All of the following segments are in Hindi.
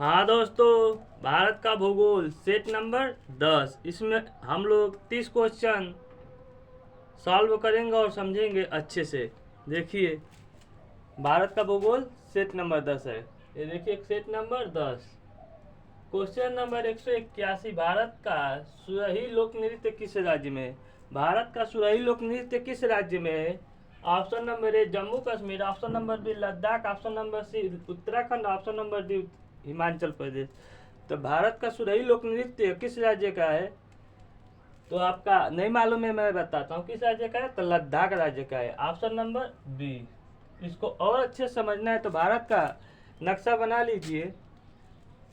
हाँ दोस्तों, भारत का भूगोल सेट नंबर 10। इसमें हम लोग 30 क्वेश्चन सॉल्व करेंगे और समझेंगे अच्छे से। देखिए, भारत का भूगोल सेट नंबर 10 है। ये देखिए set number 10। Question number 181। Bharat का सुरही लोक नृत्य किस राज्य में? भारत का सुरही लोक नृत्य किस राज्य में है? Option number A Jammu Kashmir, option number B Ladakh, option number C Uttarakhand, option number D Himachal Pradesh. तो भारत का सुरही लोक नृत्य किस राज्य का है? तो आपका नहीं मालूम है, मैं बताता हूँ किस राज्य का है। तो लद्दाख राज्य का है, ऑप्शन नंबर बी। इसको और अच्छे से समझना है तो भारत का नक्शा बना लीजिए,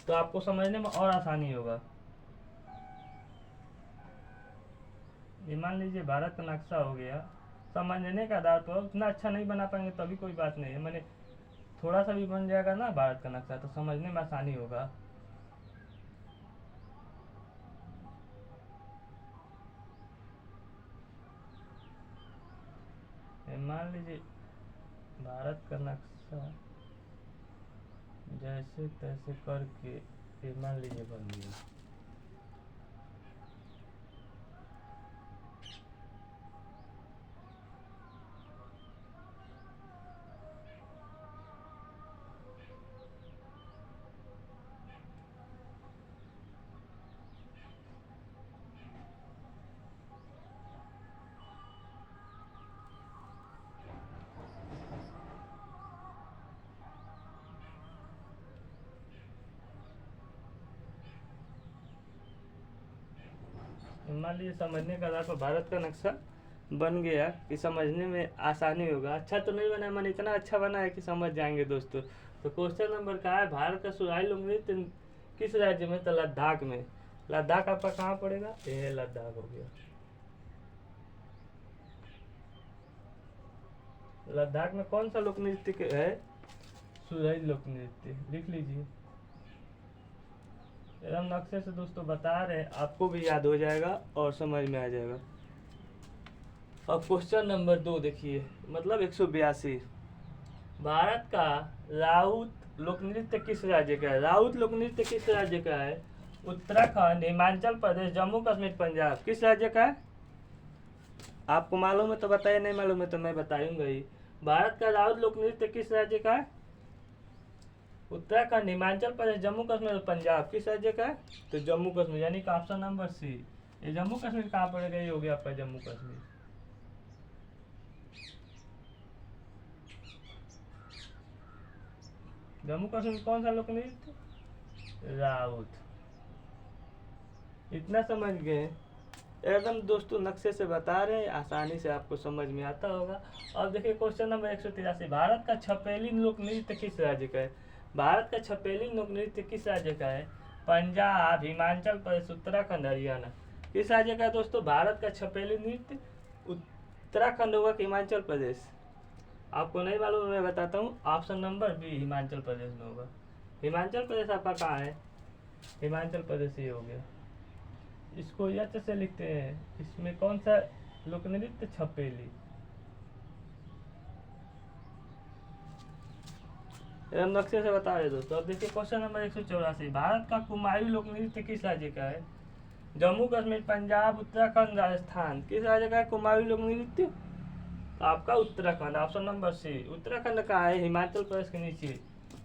तो आपको समझने में और आसानी होगा। ये मान लीजिए भारत का नक्शा हो गया। समझने का आधार पर उतना अच्छा नहीं बना पाएंगे तो अभी कोई बात नहीं है, मैंने थोड़ा सा भी बन जाएगा ना भारत का नक्शा तो समझने में आसानी होगा। ये मान लीजिए भारत का नक्शा जैसे तैसे करके ये मान लीजिए बन गया। मान लीजिए समझने का आधार पर भारत का नक्शा बन गया कि समझने में आसानी होगा। अच्छा तो नहीं बना है, मैंने इतना अच्छा बना है कि समझ जाएंगे दोस्तों। तो क्वेश्चन नंबर का है, भारत का सुरही लोक नृत्य किस राज्य में? तो लद्दाख में। लद्दाख आपका कहाँ पड़ेगा? ये लद्दाख हो गया। लद्दाख में कौन सा लोक नृत्य है? सुरही लोक नृत्य। लिख लीजिए, हम नक्शे से दोस्तों बता रहे हैं, आपको भी याद हो जाएगा और समझ में आ जाएगा। अब क्वेश्चन नंबर 2 देखिए, मतलब 182। भारत का राउत लोक नृत्य किस राज्य का है? राउत लोक नृत्य किस राज्य का है? उत्तराखंड, हिमाचल प्रदेश, जम्मू कश्मीर, पंजाब। किस राज्य का है? आपको मालूम है तो बताइए, नहीं मालूम है तो मैं बताऊंगा ही। भारत का राउत लोक नृत्य किस राज्य का है? उत्तराखंड, हिमाचल प्रदेश, जम्मू कश्मीर और पंजाब। किस राज्य का है? तो जम्मू कश्मीर, यानी कि ऑप्शन नंबर सी। ये जम्मू कश्मीर कहाँ पड़ेगा? ये हो गया आपका जम्मू कश्मीर। जम्मू कश्मीर कौन सा लोक नृत्य? राउत। इतना समझ गए? एकदम दोस्तों नक्शे से बता रहे हैं, आसानी से आपको समझ में आता होगा। और देखिए क्वेश्चन नंबर 183। भारत का छपेली लोक नृत्य किस राज्य का है? भारत का छपेली लोक नृत्य किस राज्य का है? पंजाब, हिमाचल प्रदेश, उत्तराखंड, हरियाणा। किस राज्य का है दोस्तों भारत का छपेली नृत्य? उत्तराखंड होगा कि हिमाचल प्रदेश? आपको नहीं मालूम, मैं बताता हूँ। Option number B Himachal Pradesh में होगा। हिमाचल प्रदेश आपका कहाँ है? हिमाचल प्रदेश ये हो गया। इसको यच से लिखते हैं। इसमें कौन सा लोक नृत्य? छपेली। हम नक्शे से बता रहे दोस्तों। अब देखिए क्वेश्चन नंबर 184। भारत का कुमायूं लोक नृत्य किस राज्य का है? जम्मू कश्मीर, पंजाब, उत्तराखंड, राजस्थान। किस राज्य का है कुमायूं लोक नृत्य? आपका Uttarakhand, option number C. Uttarakhand का है हिमाचल प्रदेश के नीचे।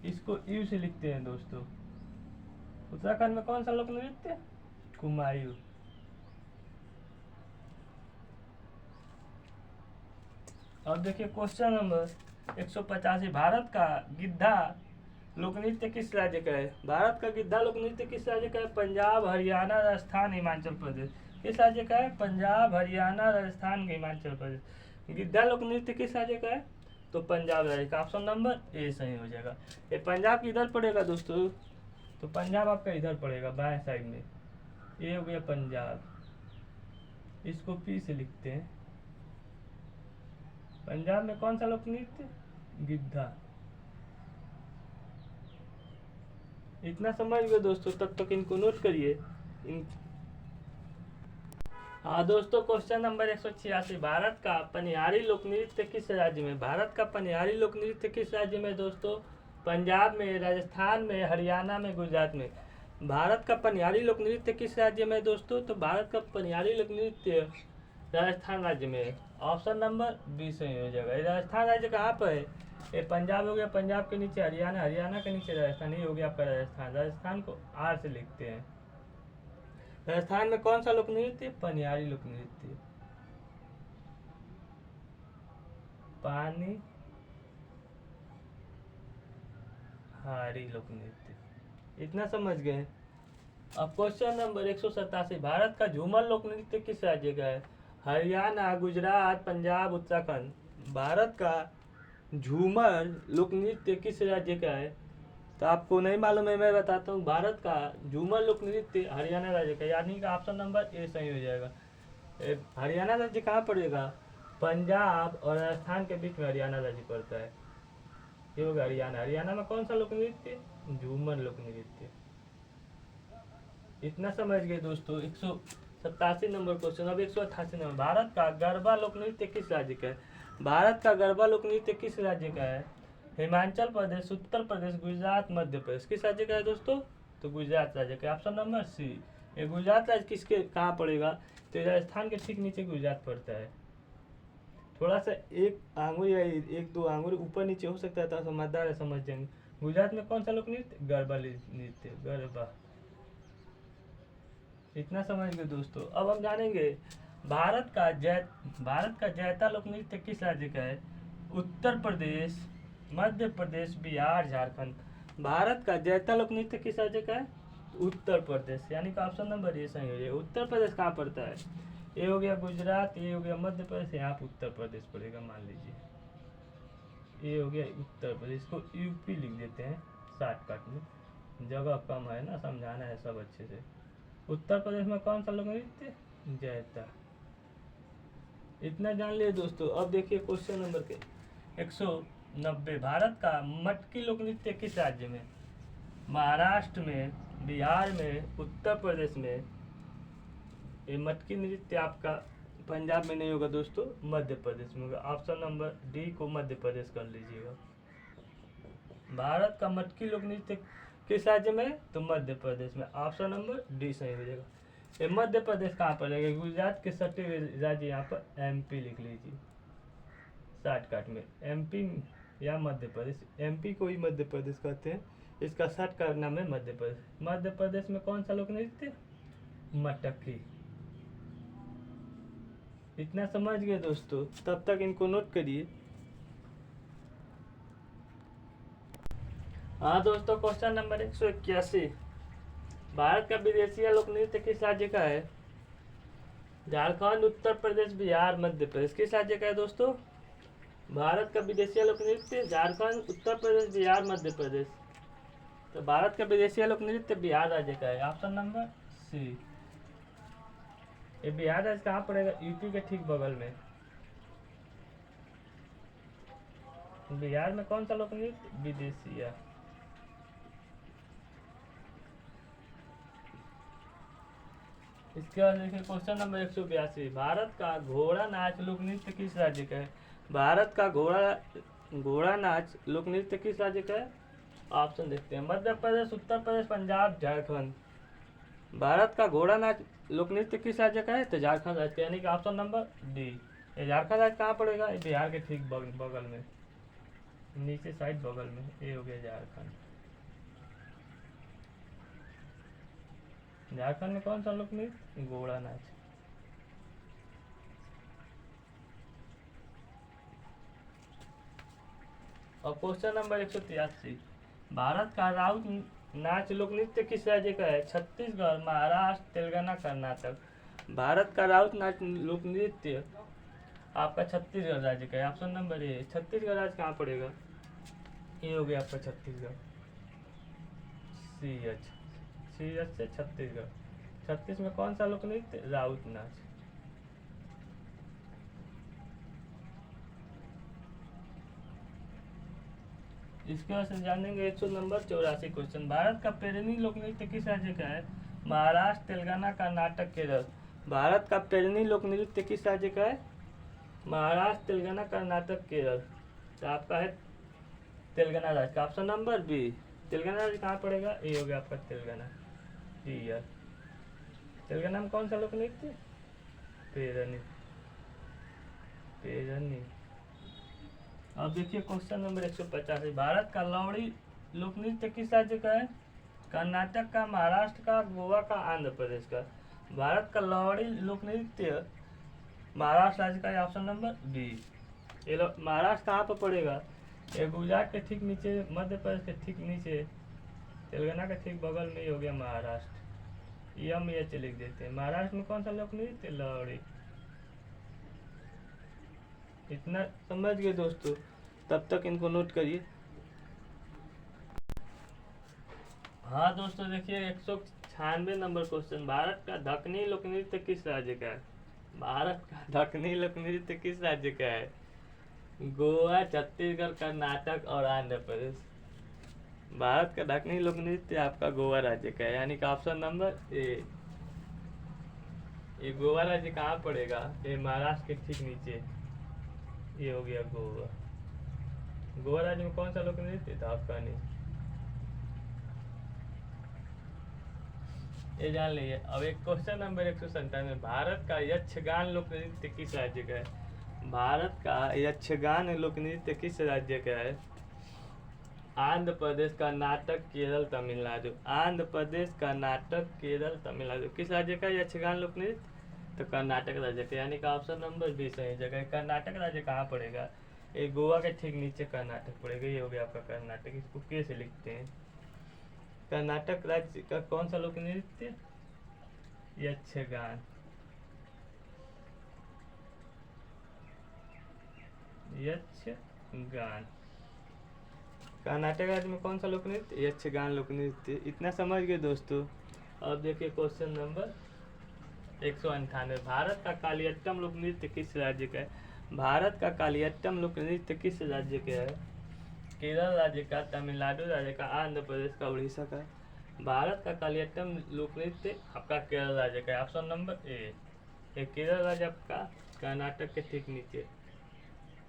इसको यू से लिखते हैं दोस्तों। उत्तराखंड में कौन सा लोक नृत्य? कुमायूं। अब देखिए क्वेश्चन नंबर 185। भारत का गिद्धा लोक नृत्य किस राज्य का है? भारत का गिद्धा लोक नृत्य किस राज्य का है? पंजाब, हरियाणा, राजस्थान, हिमाचल प्रदेश। किस राज्य का है? पंजाब, हरियाणा, राजस्थान, हिमाचल प्रदेश। गिद्धा लोक नृत्य किस राज्य का है? तो पंजाब राज्य का। ऑप्शन नंबर ए सही हो जाएगा। ये पंजाब किधर पड़ेगा दोस्तों? तो पंजाब आपका इधर पड़ेगा, बाएं साइड में। ये हो गया पंजाब। इसको पी से लिखते हैं। पंजाब में कौन सा लोक नृत्य? गिद्धा। इतना समझ गए दोस्तों, तब तक इनको नोट करिए। इन हाँ दोस्तों, क्वेश्चन नंबर 186। भारत का पनिहारी लोक नृत्य किस राज्य में? भारत का पनिहारी लोक नृत्य किस राज्य में दोस्तों? पंजाब में, राजस्थान में, हरियाणा में, गुजरात में। भारत का पनियारी लोक नृत्य किस राज्य में है दोस्तों? तो भारत का पनियारी लोक नृत्य राजस्थान राज्य में है। ऑप्शन नंबर बी सही हो जाएगा। ये राजस्थान राज्य कहाँ पर है? ये पंजाब हो गया, पंजाब के नीचे हरियाणा, हरियाणा के नीचे राजस्थान, ये हो गया आपका राजस्थान। राजस्थान को आर से लिखते हैं। राजस्थान में कौन सा लोक नृत्य? पनियारी लोक नृत्य। पानी हारी लोक नृत्य। इतना समझ गए। अब क्वेश्चन नंबर 187, भारत का झूमर लोक नृत्य किस राज्य का है? हरियाणा, गुजरात, पंजाब, उत्तराखंड। भारत का झूमर लोक नृत्य किस राज्य का है? तो आपको नहीं मालूम है, मैं बताता हूँ। भारत का झूमर लोक नृत्य हरियाणा राज्य का, यानी कि ऑप्शन नंबर ए सही हो जाएगा। हरियाणा राज्य कहाँ पड़ेगा? पंजाब और राजस्थान के बीच में हरियाणा राज्य पड़ता है। ये होगा हरियाणा। हरियाणा में कौन सा लोक नृत्य? झूमर लोक नृत्य। इतना समझ गए दोस्तों। 187 नंबर क्वेश्चन। अब 188 नंबर, भारत का गरबा लोक नृत्य किस राज्य का है? भारत का गरबा लोक नृत्य किस राज्य का है? हिमाचल प्रदेश, उत्तर प्रदेश, गुजरात, मध्य प्रदेश। किस राज्य का है दोस्तों? तो गुजरात राज्य का। Option number C. ये गुजरात राज्य किसके कहाँ पड़ेगा? तो राजस्थान के ठीक नीचे गुजरात पड़ता है। थोड़ा सा एक आंगुर या एक दो आंगुर ऊपर नीचे हो सकता है, तो समझदार है, समझ जाएंगे। गुजरात में कौन सा लोक नृत्य? गरबा नृत्य, गरबा। इतना समझ गए दोस्तों। अब हम जानेंगे भारत का जैता लोक नृत्य किस राज्य का है? उत्तर प्रदेश, मध्य प्रदेश, बिहार, झारखंड। भारत का जैता लोक नृत्य किस राज्य का है? उत्तर प्रदेश, यानी कि ऑप्शन नंबर ए सही हो जाएगा। उत्तर प्रदेश कहाँ पड़ता है? ये हो गया गुजरात, ये हो गया मध्य प्रदेश, यहाँ पे उत्तर प्रदेश पड़ेगा, मान लीजिए। ये हो गया उत्तर प्रदेश, को यूपी लिख देते हैं शॉर्टकट में, जगह कम है ना, समझाना है सब अच्छे से। उत्तर प्रदेश में कौन सा लोक नृत्य? जैता। इतना जान लिए दोस्तों। अब देखिए क्वेश्चन नंबर के 190, भारत का मटकी लोक नृत्य किस राज्य में? महाराष्ट्र में, बिहार में, उत्तर प्रदेश में। ये मटकी नृत्य आपका पंजाब में नहीं होगा दोस्तों, मध्य प्रदेश में होगा। ऑप्शन नंबर डी को मध्य प्रदेश कर लीजिएगा। भारत का मटकी लोक नृत्य किस राज्य में? तो मध्य प्रदेश में। ऑप्शन नंबर डी सही हो जाएगा। ये मध्य प्रदेश कहाँ पर रहेगा? गुजरात के सटे राज्य, यहाँ पर एमपी लिख लीजिए शॉर्टकट में। एमपी या मध्य प्रदेश, एमपी को ही मध्य प्रदेश कहते हैं, इसका शॉर्टकट नाम है मध्य प्रदेश। मध्य प्रदेश में कौन सा लोक नृत्य? मटकी। इतना समझ गए दोस्तों। तब तक इनको नोट करिए। हाँ दोस्तों, क्वेश्चन नंबर 181, भारत का विदेशी लोक नृत्य किस राज्य का है? झारखंड, उत्तर प्रदेश, बिहार, मध्य प्रदेश। किस राज्य का है दोस्तों? भारत का विदेशी लोक नृत्य झारखंड, उत्तर प्रदेश, बिहार, मध्य प्रदेश। तो भारत का विदेशी लोक नृत्य बिहार राज्य का है। Option number C. ये बिहार राज्य कहाँ पड़ेगा? यूपी के ठीक बगल में। बिहार में कौन सा लोक नृत्य? विदेशिया। इसके बाद देखिए क्वेश्चन नंबर 182, भारत का घोड़ा नाच लोक नृत्य किस राज्य का है? भारत का घोड़ा नाच लोक नृत्य किस राज्य का है? ऑप्शन देखते हैं, मध्य प्रदेश, उत्तर प्रदेश, पंजाब, झारखंड। भारत का घोड़ा नाच लोक नृत्य किस राज्य का है? तो झारखंड राज्य का, यानी कि ऑप्शन नंबर डी। ये झारखंड राज्य कहाँ पड़ेगा? बिहार के ठीक बगल में, नीचे साइड बगल में। ये हो गया झारखंड। झारखंड में कौन सा लोक नृत्य? घोड़ा नाच। और क्वेश्चन नंबर 183, भारत का राउत नाच लोक नृत्य किस राज्य का है? छत्तीसगढ़, महाराष्ट्र, तेलंगाना, कर्नाटक। भारत का राउत नाच लोक नृत्य आपका छत्तीसगढ़ राज्य का है। ऑप्शन नंबर ए। छत्तीसगढ़ राज्य कहाँ पड़ेगा? ये हो गया आपका छत्तीसगढ़, सी एच से छत्तीसगढ़। छत्तीस में कौन सा लोक नृत्य? राउत नाच। इसके बाद से जानेंगे 100 नंबर 84 क्वेश्चन, भारत का पेरनी लोक नृत्य किस राज्य का है? महाराष्ट्र, तेलंगाना, कर्नाटक, केरल। भारत का पेरनी लोक नृत्य किस राज्य का है? महाराष्ट्र, तेलंगाना, कर्नाटक, केरल। तो आपका है तेलंगाना राज्य का ऑप्शन नंबर बी। तेलंगाना राज्य कहाँ पड़ेगा? ये हो गया आपका तेलंगाना। ईयर। तेलंगाना में कौन सा लोक नृत्य? पेरनी। पेरनी। अब देखिए क्वेश्चन नंबर 185, भारत का लावड़ी लोक नृत्य किस राज्य का है? कर्नाटक का, महाराष्ट्र का, गोवा का, आंध्र प्रदेश का। भारत का लावड़ी लोक नृत्य महाराष्ट्र राज्य का है, ऑप्शन नंबर बी। ये महाराष्ट्र कहाँ पर पड़ेगा? ये गुजरात के ठीक नीचे, मध्य प्रदेश के ठीक नीचे, तेलंगाना के ठीक बगल में ही हो गया महाराष्ट्र। यम एच लिख देते हैं। महाराष्ट्र में कौन सा लोक नृत्य? लावड़ी। इतना समझ गए दोस्तों? तब तक इनको नोट करिए। हाँ दोस्तों देखिए 196 नंबर क्वेश्चन, भारत का दक्षिणी लोक नृत्य किस राज्य का है? भारत का दक्षिणी लोक नृत्य किस राज्य का है? गोवा, छत्तीसगढ़, कर्नाटक और आंध्र प्रदेश। भारत का दक्षिणी लोक नृत्य आपका गोवा राज्य का है, यानी कि ऑप्शन नंबर ए। ये गोवा राज्य कहाँ पड़ेगा? ये महाराष्ट्र के ठीक नीचे, ये हो गया गोवा। गोवा राज्य में कौन सा लोक नृत्य था? आपका नहीं, ये जान लीजिए। अब एक क्वेश्चन नंबर 197, भारत का यक्षगान लोक नृत्य किस राज्य का है? भारत का यक्षगान लोक नृत्य किस राज्य का है? आंध्र प्रदेश, कर्नाटक, केरल, तमिलनाडु। आंध्र प्रदेश, कर्नाटक, केरल, तमिलनाडु। किस राज्य का यक्षगान लोक नृत्य? तो कर्नाटक राज्य का, यानी कि ऑप्शन नंबर बी सही जगह। कर्नाटक राज्य कहाँ पड़ेगा? ये गोवा के ठीक नीचे कर्नाटक पड़ेगा, ये हो गया आपका कर्नाटक। इसको के से लिखते हैं। कर्नाटक राज्य का कौन सा लोक नृत्य? यक्षगान। यक्षगान। कर्नाटक राज्य में कौन सा लोक नृत्य? यक्षगान लोक नृत्य। इतना समझ गए दोस्तों? अब देखिए क्वेश्चन नंबर 198, भारत का कालियट्टम लोक नृत्य किस राज्य का है? भारत का कालियट्टम लोक नृत्य किस राज्य का है? केरल राज्य का, तमिलनाडु राज्य का, आंध्र प्रदेश का, उड़ीसा का। भारत का कालियट्टम लोक नृत्य आपका केरल राज्य का है, ऑप्शन नंबर ए। ये केरल राज्य आपका कर्नाटक के ठीक नीचे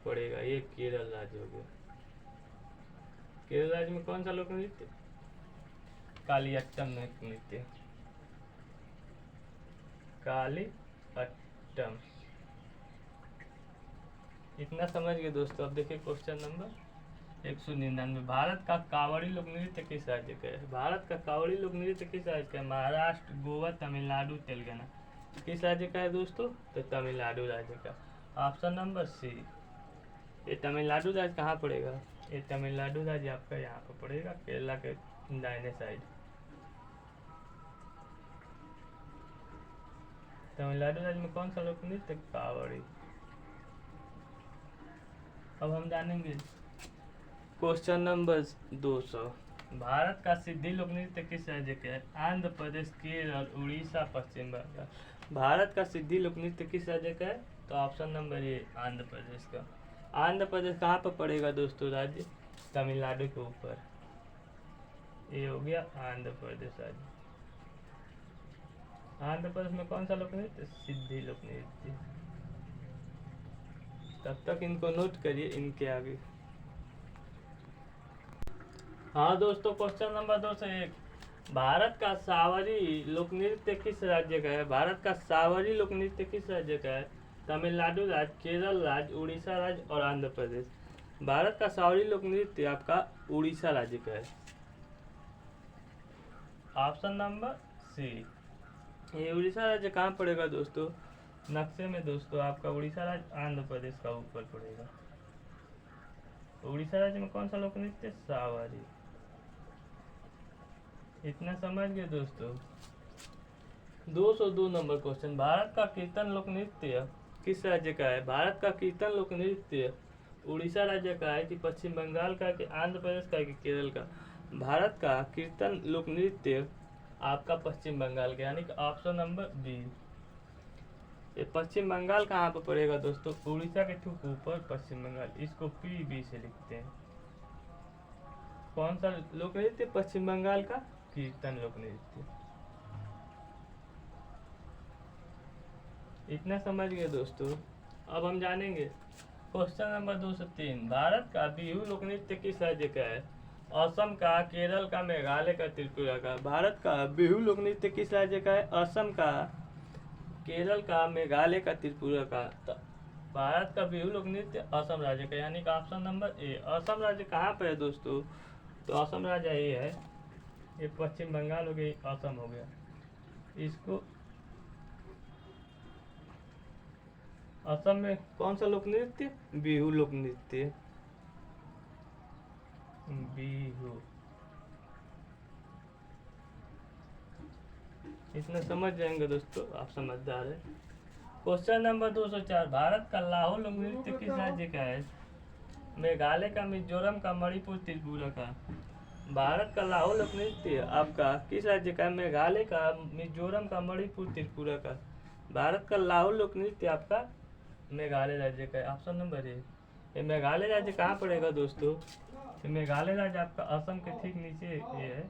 पड़ेगा, ये केरल राज्य हो गया। केरल राज्य में कौन सा लोक नृत्य? कालियट्टम लोक नृत्य। कालियट्टम। इतना समझ गए दोस्तों? अब देखिए क्वेश्चन नंबर 199, भारत का कावड़ी लोक नृत्य किस राज्य का है? भारत का कावड़ी लोक नृत्य किस राज्य का है? महाराष्ट्र, गोवा, तमिलनाडु, तेलंगाना। किस राज्य का है दोस्तों? तो तमिलनाडु राज्य का, ऑप्शन नंबर सी। ये तमिलनाडु राज्य कहाँ पड़ेगा? ये तमिलनाडु राज्य आपका यहाँ पर पड़ेगा, केरला के दाहिने साइड। तमिलनाडु राज्य में कौन सा लोक नृत्य? कावड़ी। अब हम जानेंगे क्वेश्चन नंबर 200, भारत का सिद्धि लोक नृत्य किस राज्य का है? आंध्र प्रदेश, केरल, उड़ीसा, पश्चिम बंगाल। भारत का सिद्धि लोक नृत्य किस राज्य का है? तो ऑप्शन नंबर ए, आंध्र प्रदेश का। आंध्र प्रदेश कहाँ पर पड़ेगा दोस्तों राज्य? तमिलनाडु के ऊपर, ये हो गया आंध्र प्रदेश राज्य। आंध्र प्रदेश में कौन सा लोक नृत्य? सिद्धि लोक नृत्य। तब तक इनको नोट करिए इनके आगे। हाँ दोस्तों क्वेश्चन नंबर 201, भारत का सावरी लोक नृत्य किस राज्य का है? भारत का सावरी लोक नृत्य किस राज्य का है? तमिलनाडु राज्य, केरल राज्य, उड़ीसा राज्य और आंध्र प्रदेश। भारत का सावरी लोक नृत्य आपका उड़ीसा राज्य का है, ऑप्शन नंबर सी। ये उड़ीसा राज्य कहाँ पड़ेगा दोस्तों? नक्शे में दोस्तों आपका उड़ीसा राज्य आंध्र प्रदेश का ऊपर पड़ेगा। उड़ीसा राज्य में कौन सा लोक नृत्य? सावरी। इतना समझ गए दोस्तों? 202 नंबर क्वेश्चन, भारत का कीर्तन लोक नृत्य किस राज्य का है? भारत का कीर्तन लोक नृत्य उड़ीसा राज्य का है कि पश्चिम बंगाल का कि आंध्र प्रदेश का कि केरल का? भारत का कीर्तन लोक नृत्य आपका पश्चिम बंगाल का, यानी कि ऑप्शन नंबर बी। ये पश्चिम बंगाल कहाँ पर पड़ेगा दोस्तों? उड़ीसा के ठीक ऊपर पश्चिम बंगाल, इसको पी बी से लिखते हैं। कौन सा लोक नृत्य? पश्चिम बंगाल का कीर्तन लोक नृत्य। इतना समझ गए दोस्तों? अब हम जानेंगे क्वेश्चन नंबर 203, भारत का बिहू लोक नृत्य किस राज्य का है? असम का, केरल का, मेघालय का, त्रिपुरा का। भारत का बिहू लोक नृत्य किस राज्य का है? असम का, केरल का, मेघालय का, त्रिपुरा का। तो भारत का बिहू लोक नृत्य असम राज्य का, यानी कि ऑप्शन नंबर ए। असम राज्य कहाँ पर है दोस्तों? तो असम राज्य ये है, ये पश्चिम बंगाल हो गई, असम हो गया। इसको असम में कौन सा लोक नृत्य? बिहू लोक नृत्य, बिहू। इतना समझ जाएंगे दोस्तों, आप समझदार है। क्वेश्चन नंबर 204, भारत का लाहौल लोक नृत्य किस राज्य का है? मेघालय का, मिजोरम का, मणिपुर, त्रिपुरा का। भारत का लाहौल लोक नृत्य आपका किस राज्य का है? मेघालय का, मिजोरम का, मणिपुर, त्रिपुरा का। भारत का लाहौल लोक नृत्य आपका मेघालय राज्य का है, ऑप्शन नंबर ए। ये मेघालय राज्य कहाँ पड़ेगा दोस्तों? तो मेघालय राज्य आपका असम के ठीक नीचे ये है,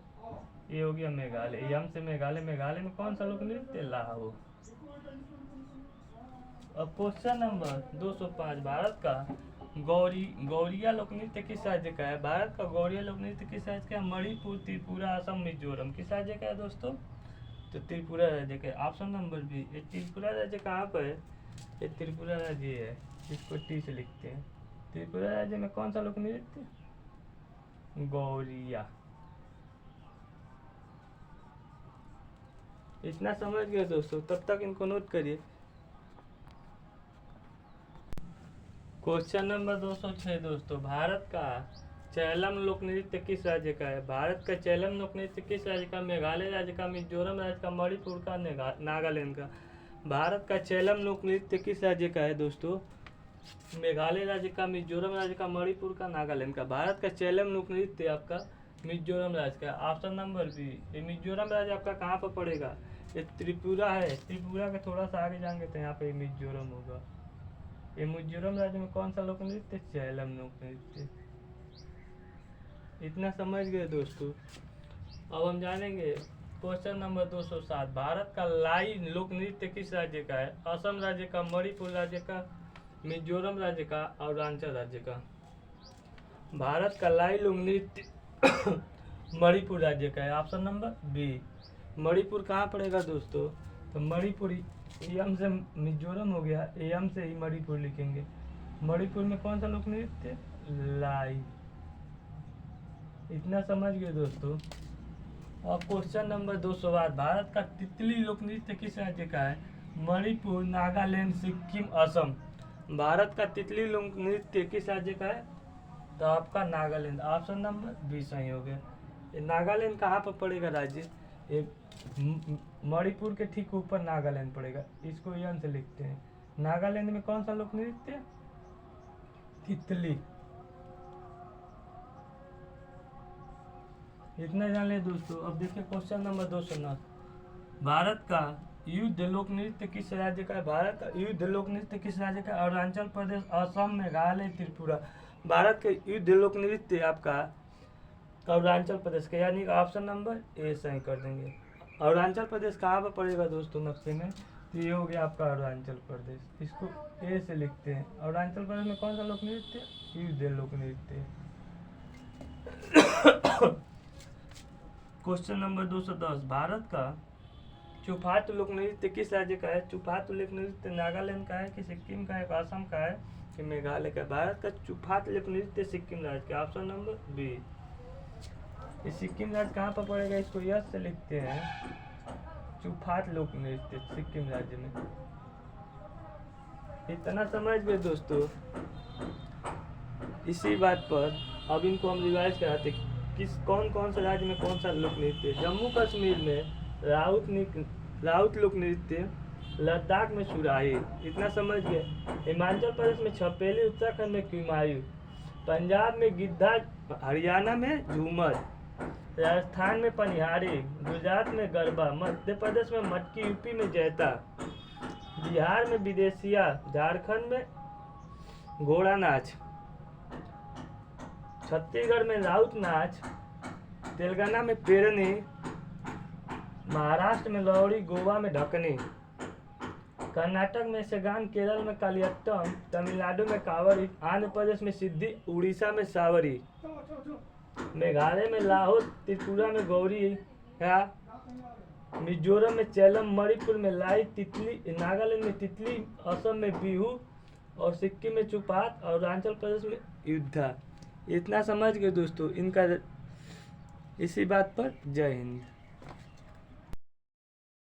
ये हो गया मेघालय। यम से मेघालय, मेघालय में कौन सा लोक नृत्य? लाहौल। अब क्वेश्चन नंबर 205, भारत का गौरिया लोक नृत्य किस राज्य का है? भारत का गौरिया लोक नृत्य किस राज्य का है? मणिपुर, त्रिपुरा, असम, मिजोरम। किस राज्य का है दोस्तों? तो त्रिपुरा राज्य का, ऑप्शन नंबर बी। ये त्रिपुरा राज्य कहाँ पर है? ये त्रिपुरा राज्य है, इसको टी से लिखते हैं। त्रिपुरा राज्य में कौन सा लोक नृत्य? गौरिया। इतना समझ गए दोस्तों, तब तक इनको नोट करिए। क्वेश्चन नंबर 206 दोस्तों, भारत का चैलम लोक नृत्य किस राज्य का है? भारत का चैलम लोक नृत्य किस राज्य का? मेघालय राज्य का, मिजोरम राज्य का, मणिपुर का, नागालैंड का। भारत का चैलम लोक नृत्य किस राज्य का है दोस्तों? मेघालय राज्य का, मिजोरम राज्य का, मणिपुर का, नागालैंड का। भारत का चैलम लोक नृत्य आपका मिजोरम राज्य का, ऑप्शन नंबर बी। ये मिजोरम राज्य आपका कहाँ पर पड़ेगा? ये त्रिपुरा है, त्रिपुरा के थोड़ा सा आगे जाएंगे तो यहाँ पे मिजोरम होगा। ये मिजोरम राज्य में कौन सा लोक नृत्य? चैलम लोक नृत्य। इतना समझ गए दोस्तों। अब हम जानेंगे क्वेश्चन नंबर 207, भारत का लाई लोक नृत्य किस राज्य का है? असम राज्य का, मणिपुर राज्य का, मिजोरम राज्य का, अरुणाचल राज्य का। भारत का लाई लोक नृत्य मणिपुर राज्य का है, ऑप्शन नंबर बी। मणिपुर कहाँ पड़ेगा दोस्तों? तो मणिपुर एम से मिजोरम हो गया, एम से ही मणिपुर लिखेंगे। मणिपुर में कौन सा लोक नृत्य? लाई। इतना समझ गए दोस्तों। और क्वेश्चन नंबर 208, भारत का तितली लोक नृत्य किस राज्य का है? मणिपुर, नागालैंड, सिक्किम, असम। भारत का तितली लोक नृत्य किस राज्य का है? तो आपका नागालैंड, ऑप्शन नंबर बी सही हो गया। ये नागालैंड कहाँ पर पड़ेगा राज्य? ये मणिपुर के ठीक ऊपर नागालैंड पड़ेगा, इसको यन से लिखते हैं। नागालैंड में कौन सा लोक नृत्य? तितली। इतना जान ले दोस्तों। अब देखिए क्वेश्चन नंबर 209, भारत का युद्ध लोक नृत्य किस राज्य का है? भारत का युद्ध लोक नृत्य किस राज्य का? अरुणाचल प्रदेश, असम, मेघालय, त्रिपुरा। भारत के युद्ध लोक नृत्य आपका अरुणाचल प्रदेश का, यानी ऑप्शन नंबर ए सही कर देंगे। अरुणाचल प्रदेश कहाँ पर पड़ेगा दोस्तों नक्शे में? तो ये हो गया आपका अरुणाचल प्रदेश, इसको ए से लिखते हैं। अरुणाचल प्रदेश में कौन सा लोक नृत्य? युद्ध लोक नृत्य। क्वेश्चन नंबर 210, भारत का चुफात लोक नृत्य किस राज्य का है? चुफात लोक नृत्य नागालैंड का है कि सिक्किम का है, असम का है कि मेघालय का? भारत का चुफात लोक नृत्य सिक्किम राज्य का, ऑप्शन नंबर बी। ये सिक्किम राज्य कहाँ पर पड़ेगा? इसको यस से लिखते हैं। चुफात लोक नृत्य सिक्किम राज्य में। इतना समझ गए दोस्तों। इसी बात पर अब इनको हम रिवाइज कराते किस कौन कौन से राज्य में कौन सा लोक नृत्य। जम्मू कश्मीर में राउत लोक नृत्य, लद्दाख में सुराही। इतना समझ गए। हिमाचल प्रदेश में छपेली, उत्तराखंड में कुमायूं, पंजाब में गिद्धा, हरियाणा में झूमर, राजस्थान में पनिहारी, गुजरात में गरबा, मध्य प्रदेश में मटकी, यूपी में जैता, बिहार में विदेशिया, झारखंड में घोड़ा नाच, छत्तीसगढ़ में राउत नाच, तेलंगाना में पेरनी, महाराष्ट्र में लौड़ी, गोवा में ढकनी। कर्नाटक में यक्षगान, केरल में कालियट्टम, तमिलनाडु में कावड़ी, आंध्र प्रदेश में सिद्धि, उड़ीसा में सावरी, मेघालय में लाहौर, त्रिपुरा में गौरी या मिजोरम में चैलम, मणिपुर में लाई तितली, नागालैंड में तितली, असम में बिहू और सिक्किम में चुपात और अरुणाचल प्रदेश में युद्धा। इतना समझ गए दोस्तों इनका। इसी बात पर जय हिंद।